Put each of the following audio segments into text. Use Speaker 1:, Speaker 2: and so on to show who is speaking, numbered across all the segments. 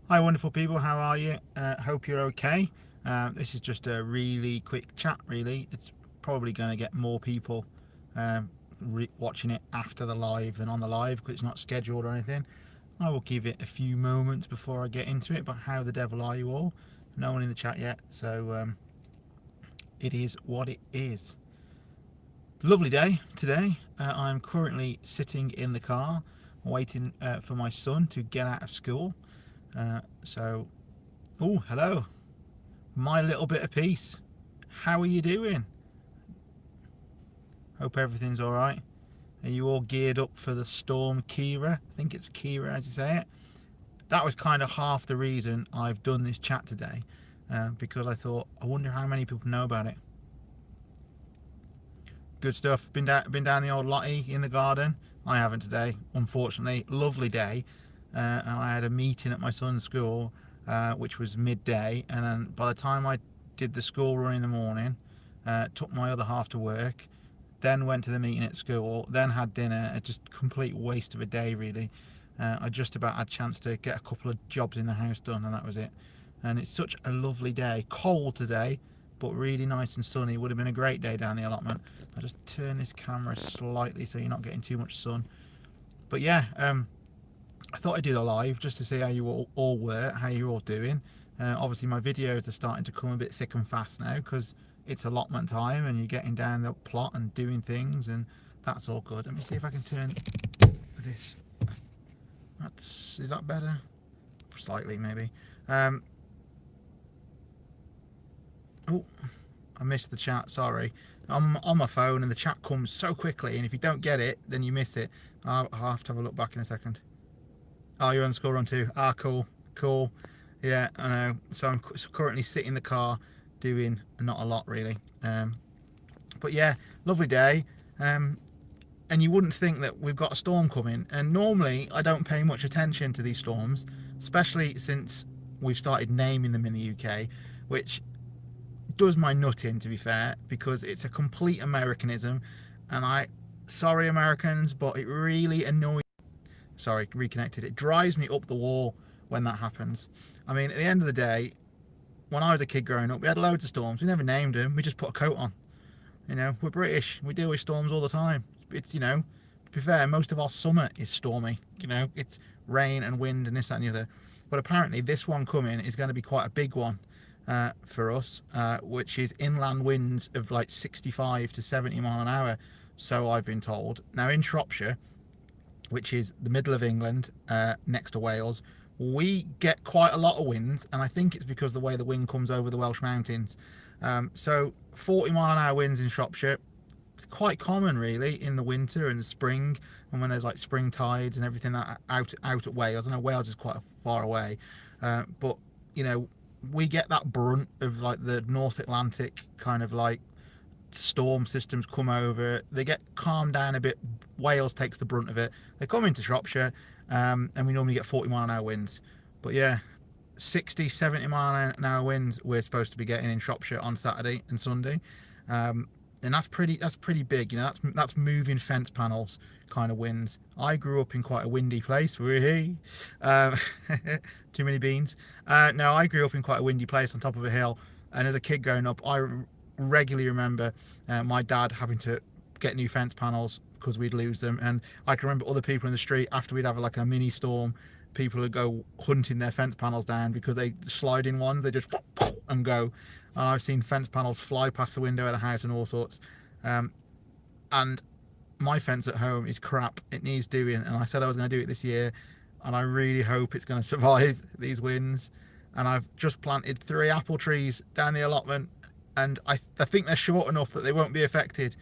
Speaker 1: Hi wonderful people, how are you? Hope you're okay. This is just a really quick chat really. It's probably going to get more people um, watching it after the live than on the live because it's not scheduled or anything. I will give it a few moments before I get into it, but how the devil are you all? No one in the chat yet, so it is what it is. Lovely day today. I'm currently sitting in the car waiting for my son to get out of school. So oh, hello, my little bit of peace. How are you doing? Hope everything's all right. Are you all geared up for the storm, Ciara? I think it's Ciara as you say it. That was kind of half the reason I've done this chat today, because I thought, I wonder how many people know about it. Good stuff. Been down the old Lottie in the garden. I haven't today, unfortunately. Lovely day, and I had a meeting at my son's school, which was midday, and then by the time I did the school run in the morning, took my other half to work, then went to the meeting at school, then had dinner. A just complete waste of a day, really. I just about had a chance to get a couple of jobs in the house done, and that was it. And it's such a lovely day. Cold today, but really nice and sunny. Would have been a great day down the allotment. I'll just turn this camera slightly so you're not getting too much sun. But yeah, I thought I'd do the live just to see how you all were, how you're all doing. Obviously my videos are starting to come a bit thick and fast now because it's allotment time and you're getting down the plot and doing things, and that's all good. Let me see if I can turn this. Is that better? Slightly maybe. Oh, I missed the chat, sorry. I'm on my phone and the chat comes so quickly, and if you don't get it, then you miss it. I'll have to have a look back in a second. Oh, you're on the school run too. Ah, cool. Yeah, I know. So I'm currently sitting in the car doing not a lot really. But yeah, lovely day. And you wouldn't think that we've got a storm coming. And normally I don't pay much attention to these storms, especially since we've started naming them in the UK, which does my nut in, to be fair, because it's a complete Americanism, and sorry Americans, but it really annoys. Sorry, reconnected. It drives me up the wall when that happens. I mean, at the end of the day, when I was a kid growing up, we had loads of storms. We never named them. We just put a coat on. We're British. We deal with storms all the time. It's, to be fair, most of our summer is stormy. It's rain and wind and this, that, and the other. But apparently, this one coming is going to be quite a big one for us, which is inland winds of like 65 to 70 mile an hour. So I've been told. Now, in Shropshire, which is the middle of England, next to Wales, we get quite a lot of winds, and I think it's because the way the wind comes over the Welsh mountains. So 40 mile an hour winds in Shropshire, it's quite common really in the winter and the spring, and when there's like spring tides and everything that out at Wales. I know Wales is quite far away, but we get that brunt of like the North Atlantic kind of like storm systems come over. They get calmed down a bit. Wales takes the brunt of it. They come into Shropshire, and we normally get 40 mile an hour winds. But yeah, 60, 70 mile an hour winds we're supposed to be getting in Shropshire on Saturday and Sunday. And that's pretty big. That's moving fence panels kind of winds. I grew up in quite a windy place. Too many beans. No, I grew up in quite a windy place on top of a hill, and as a kid growing up, I regularly remember my dad having to get new fence panels because we'd lose them. And I can remember other people in the street after we'd have like a mini storm, people would go hunting their fence panels down because they slide in ones, they just and go. And I've seen fence panels fly past the window of the house and all sorts. And my fence at home is crap. It needs doing, and I said I was going to do it this year, and I really hope it's going to survive these winds. And I've just planted 3 apple trees down the allotment, and I think they're short enough that they won't be affected,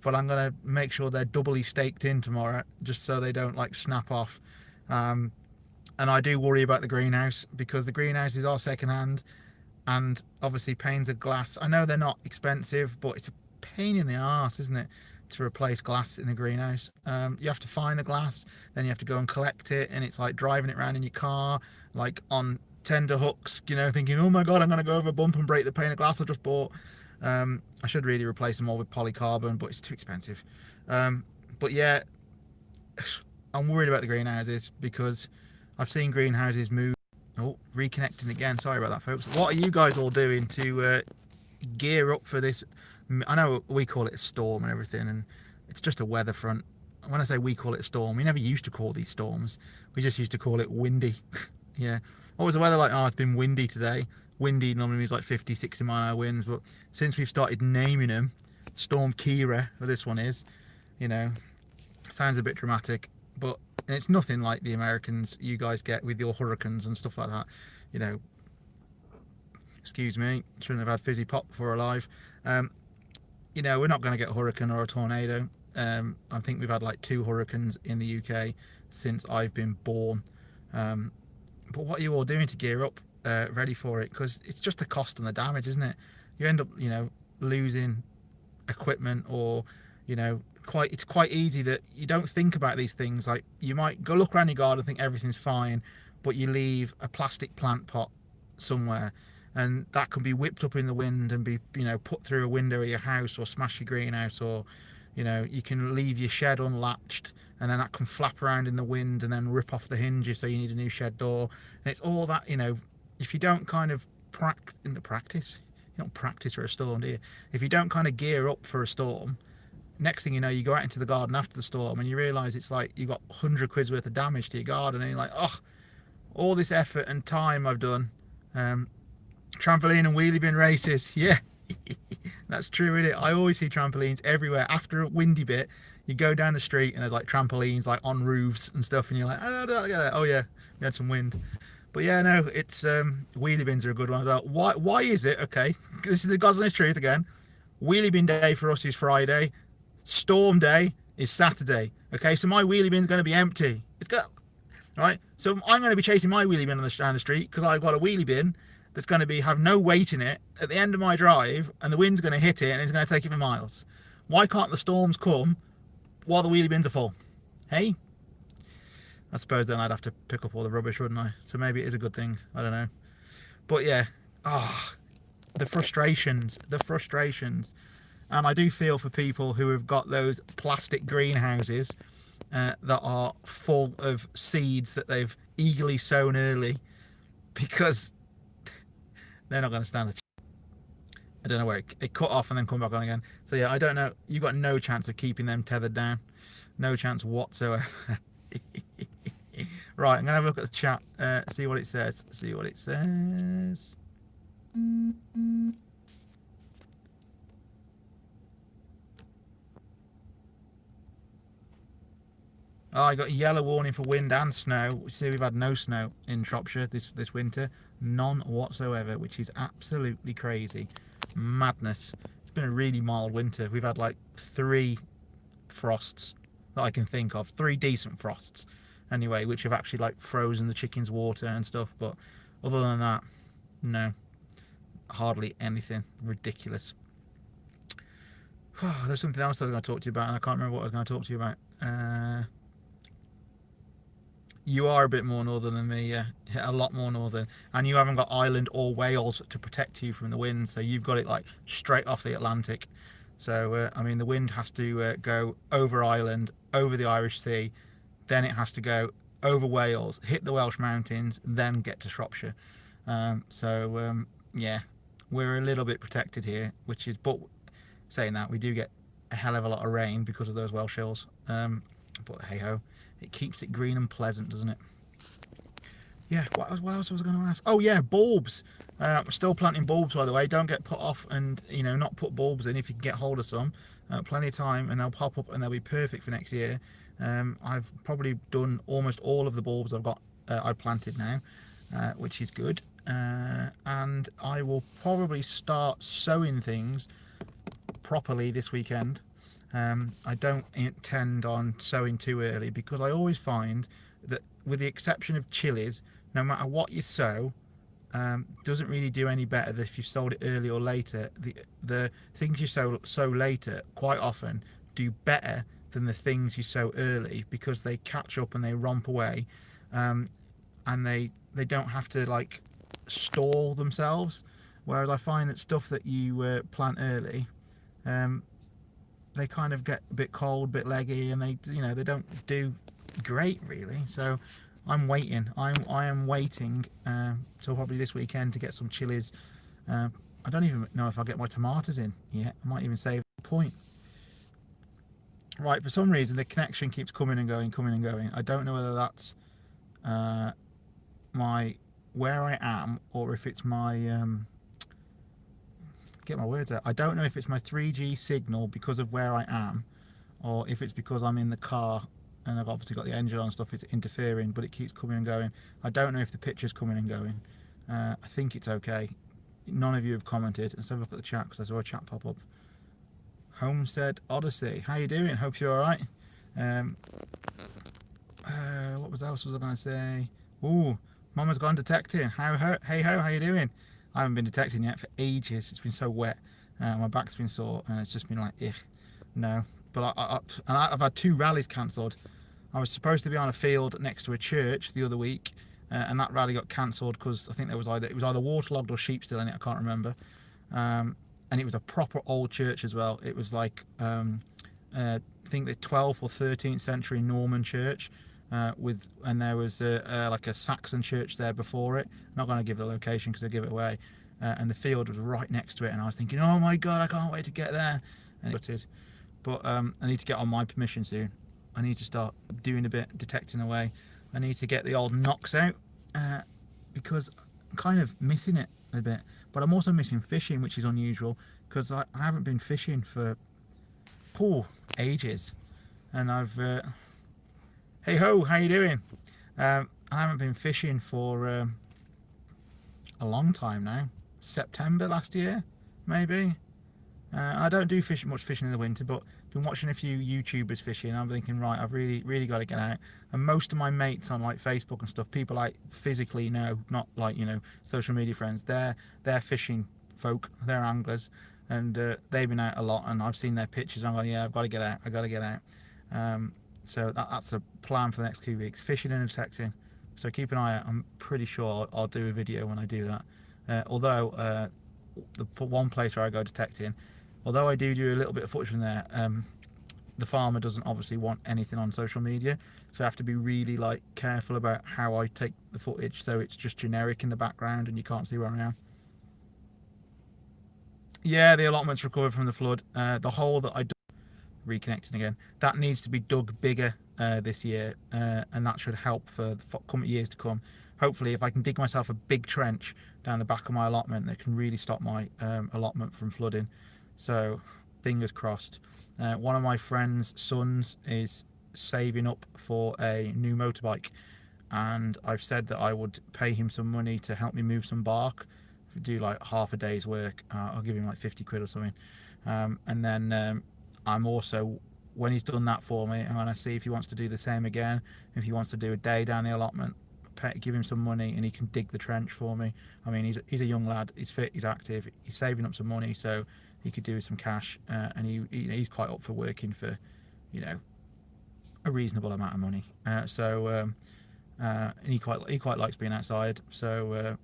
Speaker 1: but I'm going to make sure they're doubly staked in tomorrow just so they don't like snap off. And I do worry about the greenhouse because the greenhouse is our second hand, and obviously panes of glass, I know they're not expensive, but it's a pain in the arse, isn't it, to replace glass in a greenhouse. You have to find the glass, then you have to go and collect it, and it's like driving it around in your car like on tender hooks, thinking, oh my god, I'm going to go over a bump and break the pane of glass I just bought. I should really replace them all with polycarbon, but it's too expensive. But yeah, I'm worried about the greenhouses because I've seen greenhouses move. Oh, reconnecting again. Sorry about that, folks. What are you guys all doing to gear up for this? I know we call it a storm and everything, and it's just a weather front. When I say we call it a storm, we never used to call these storms. We just used to call it windy. Yeah. What was the weather like? Oh, it's been windy today. Windy normally means like 50, 60 mile an hour winds, but since we've started naming them, Storm Ciara, for this one is, you know, sounds a bit dramatic, but it's nothing like the Americans you guys get with your hurricanes and stuff like that. You know, excuse me, shouldn't have had fizzy pop before alive. You know, we're not going to get a hurricane or a tornado. I think we've had like 2 hurricanes in the UK since I've been born. But what are you all doing to gear up, ready for it? Because it's just the cost and the damage, isn't it? You end up, you know, losing equipment, or, you know, it's quite easy that you don't think about these things. Like, you might go look around your garden and think everything's fine, but you leave a plastic plant pot somewhere, and that can be whipped up in the wind and be, you know, put through a window of your house or smash your greenhouse, or, you know, you can leave your shed unlatched and then that can flap around in the wind and then rip off the hinges, so you need a new shed door. And it's all that, you know, if you don't kind of practice, you don't practice for a storm, do you? If you don't kind of gear up for a storm, next thing you know, you go out into the garden after the storm and you realise it's like you've got 100 quid's worth of damage to your garden, and you're like, oh, all this effort and time I've done. Trampoline and wheelie bin races, yeah. That's true, isn't it? I always see trampolines everywhere. After a windy bit, you go down the street and there's like trampolines like on roofs and stuff, and you're like, oh yeah, we had some wind. But yeah, no, it's wheelie bins are a good one. Why is it, okay, this is the God's honest truth again, wheelie bin day for us is Friday, storm day is Saturday. Okay, so my wheelie bin's going to be empty. Right, so I'm going to be chasing my wheelie bin down the street because I've got a wheelie bin that's going to have no weight in it at the end of my drive, and the wind's going to hit it and it's going to take it for miles. Why can't the storms come while the wheelie bins are full? Hey? I suppose then I'd have to pick up all the rubbish, wouldn't I? So maybe it is a good thing. I don't know. But yeah, the frustrations. And I do feel for people who have got those plastic greenhouses that are full of seeds that they've eagerly sown early, because they're not going to stand a chance. I don't know where it cut off and then come back on again. So yeah, I don't know. You've got no chance of keeping them tethered down. No chance whatsoever. Right, I'm going to have a look at the chat, see what it says. Oh, I got a yellow warning for wind and snow. See, we've had no snow in Shropshire this winter. None whatsoever, which is absolutely crazy. Madness. It's been a really mild winter. We've had like 3 frosts that I can think of. 3 decent frosts, anyway, which have actually like frozen the chickens' water and stuff. But other than that, no. Hardly anything. Ridiculous. There's something else I was going to talk to you about, and I can't remember what I was going to talk to you about. You are a bit more northern than me, yeah, a lot more northern, and you haven't got Ireland or Wales to protect you from the wind, so you've got it like straight off the Atlantic. So I mean, the wind has to go over Ireland, over the Irish Sea, then it has to go over Wales, hit the Welsh mountains, then get to Shropshire. Yeah, we're a little bit protected here, but saying that, we do get a hell of a lot of rain because of those Welsh hills. But hey ho, it keeps it green and pleasant, doesn't it? Yeah, what else was I going to ask? Oh yeah, bulbs. We're still planting bulbs, by the way. Don't get put off and, you know, not put bulbs in if you can get hold of some. Plenty of time, and they'll pop up and they'll be perfect for next year. I've probably done almost all of the bulbs I've planted now, which is good. And I will probably start sowing things properly this weekend. I don't intend on sowing too early, because I always find that, with the exception of chilies, no matter what you sow, doesn't really do any better than if you sowed it early or later. The things you sow later quite often do better than the things you sow early, because they catch up and they romp away, and they don't have to like stall themselves. Whereas I find that stuff that you plant early, they kind of get a bit cold, a bit leggy, and they don't do great really. So I'm waiting. I am waiting till probably this weekend to get some chilies. I don't even know if I'll get my tomatoes in yet. I might even save the point. Right, for some reason the connection keeps coming and going, coming and going. I don't know whether that's my where I am or if it's my get my words out. I don't know if it's my 3G signal because of where I am, or if it's because I'm in the car and I've obviously got the engine on and stuff. It's interfering, but it keeps coming and going. I don't know if the picture's coming and going. I think it's okay. None of you have commented. Let's have a look at the chat because I saw a chat pop up. Homestead Odyssey, how you doing? Hope you're all right. What else was I going to say? Ooh, Mama's gone detecting. Hey ho, how you doing? I haven't been detecting yet for ages. It's been so wet. My back's been sore and it's just been like, no. But I've had 2 rallies cancelled. I was supposed to be on a field next to a church the other week, and that rally got cancelled because I think it was either waterlogged or sheep still in it. I can't remember. And it was a proper old church as well. It was like I think the 12th or 13th century Norman church, and there was like a Saxon church there before it. I'm not going to give the location because I give it away. And the field was right next to it, and I was thinking, oh my god, I can't wait to get there. But I need to get on my permission soon. I need to start doing a bit detecting away. I need to get the old knocks out because I'm kind of missing it a bit. But I'm also missing fishing, which is unusual because I haven't been fishing for ages. And I've hey ho, how you doing? I haven't been fishing for a long time now. September last year, maybe. I don't do much fishing in the winter, but been watching a few YouTubers fishing. I'm thinking, right, I've really got to get out. And most of my mates on like Facebook and stuff, people I physically know, not like social media friends, they're fishing folk, they're anglers, and they've been out a lot. And I've seen their pictures. And I'm going, yeah, I've got to get out. I got to get out. So that's a plan for the next few weeks: fishing and detecting. So keep an eye out. I'm pretty sure I'll do a video when I do that. Although the one place where I go detecting, although I do a little bit of footage from there, the farmer doesn't obviously want anything on social media, so I have to be really like careful about how I take the footage, so it's just generic in the background and you can't see where I am. Yeah, the allotment's recovered from the flood. The hole that I dug, reconnecting again, that needs to be dug bigger this year, and that should help for the years to come. Hopefully, if I can dig myself a big trench down the back of my allotment, that can really stop my allotment from flooding. So, fingers crossed. One of my friend's sons is saving up for a new motorbike, and I've said that I would pay him some money to help me move some bark. If we do like half a day's work, I'll give him like 50 quid or something. And then I'm also, when he's done that for me, I'm going to see if he wants to do the same again. If he wants to do a day down the allotment, give him some money and he can dig the trench for me. I mean, he's a young lad, he's fit, he's active, he's saving up some money, so he could do some cash, and he's quite up for working for a reasonable amount of money, and he quite likes being outside, so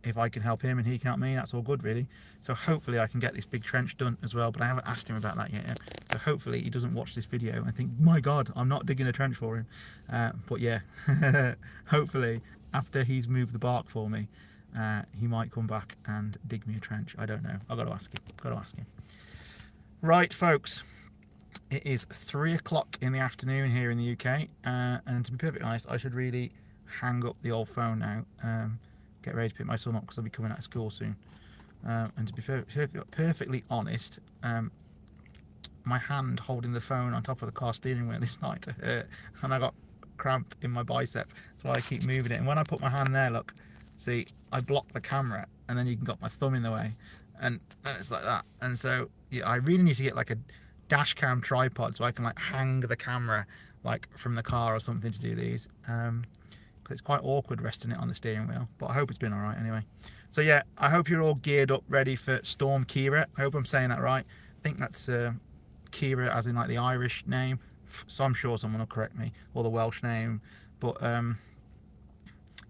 Speaker 1: if I can help him and he can help me, that's all good really. So hopefully I can get this big trench done as well, but I haven't asked him about that yet. So hopefully he doesn't watch this video and think, my god, I'm not digging a trench for him. But yeah, hopefully after he's moved the bark for me, he might come back and dig me a trench. I don't know. I've got to ask him. Right, folks. It is 3 o'clock in the afternoon here in the UK, and to be perfectly honest, I should really hang up the old phone now. Get ready to pick my son up because I'll be coming out of school soon. And to be perfectly honest, my hand holding the phone on top of the car steering wheel is starting to hurt, and I got cramp in my bicep, so I keep moving it. And when I put my hand there, look, see, I block the camera, and then you can got my thumb in the way, and it's like that. And so yeah, I really need to get like a dash cam tripod so I can like hang the camera like from the car or something to do these. It's quite awkward resting it on the steering wheel, but I hope it's been all right anyway. So yeah, I hope you're all geared up, ready for Storm Ciara. I hope I'm saying that right. I think that's Ciara as in like the Irish name, so I'm sure someone will correct me, or the Welsh name. But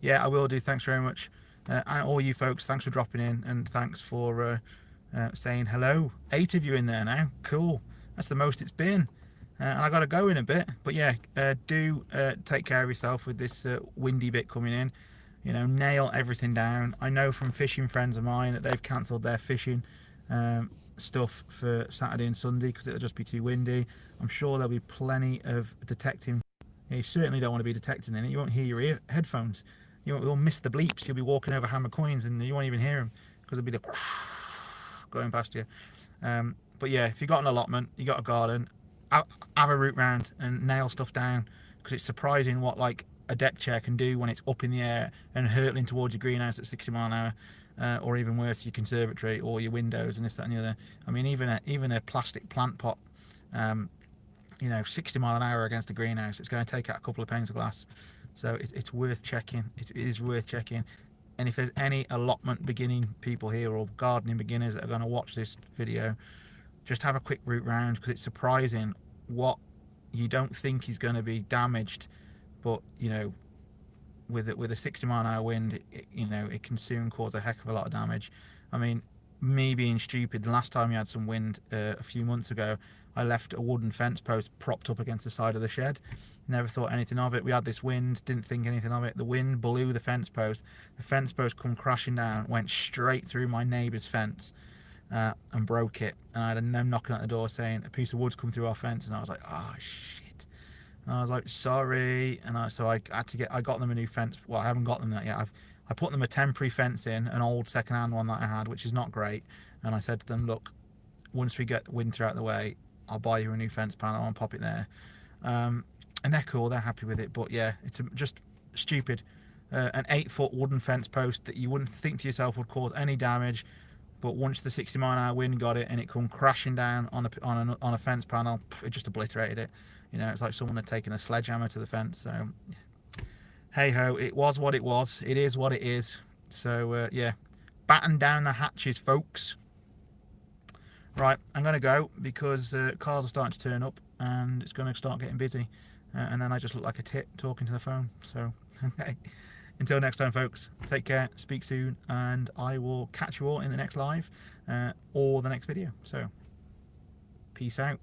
Speaker 1: yeah, I will do. Thanks very much, and all you folks, thanks for dropping in, and thanks for saying hello. 8 of you in there now, cool. That's the most it's been. And I got to go in a bit. But yeah, do take care of yourself with this windy bit coming in. You know, nail everything down. I know from fishing friends of mine that they've cancelled their fishing stuff for Saturday and Sunday because it'll just be too windy. I'm sure there'll be plenty of detecting. You certainly don't want to be detecting in it. You won't hear your headphones. You'll miss the bleeps. You'll be walking over hammer coins and you won't even hear them because it'll be the going past you. But yeah, if you've got an allotment, you got a garden, have a route round and nail stuff down, because it's surprising what like a deck chair can do when it's up in the air and hurtling towards your greenhouse at 60 mile an hour, or even worse, your conservatory or your windows and this, that and the other. I mean, even a plastic plant pot, 60 mile an hour against a greenhouse, it's going to take out a couple of panes of glass. So it's worth checking. It is worth checking. And if there's any allotment beginning people here or gardening beginners that are going to watch this video, just have a quick route round, because it's surprising what you don't think is going to be damaged, but with a 60 mile an hour wind, it can soon cause a heck of a lot of damage. I mean, me being stupid, the last time we had some wind a few months ago, I left a wooden fence post propped up against the side of the shed. Never thought anything of it. We had this wind, didn't think anything of it. The wind blew the fence post. The fence post come crashing down, went straight through my neighbour's fence, and broke it. And I had them knocking at the door saying a piece of wood's come through our fence, and I was like, oh shit. And I was like, sorry. And I got them a new fence. Well, I haven't got them that yet. I put them a temporary fence in, an old second-hand one that I had, which is not great. And I said to them, look, once we get winter out of the way, I'll buy you a new fence panel and pop it there. And they're cool, they're happy with it. But yeah, it's just stupid. An 8-foot wooden fence post that you wouldn't think to yourself would cause any damage, but once the 60 mile an hour wind got it and it come crashing down on a fence panel, it just obliterated it. It's like someone had taken a sledgehammer to the fence. So hey ho, it was what it was. It is what it is. So yeah, batten down the hatches, folks. Right, I'm going to go because cars are starting to turn up and it's going to start getting busy. And then I just look like a tit talking to the phone. So, okay. Until next time, folks, take care, speak soon, and I will catch you all in the next live or the next video. So, peace out.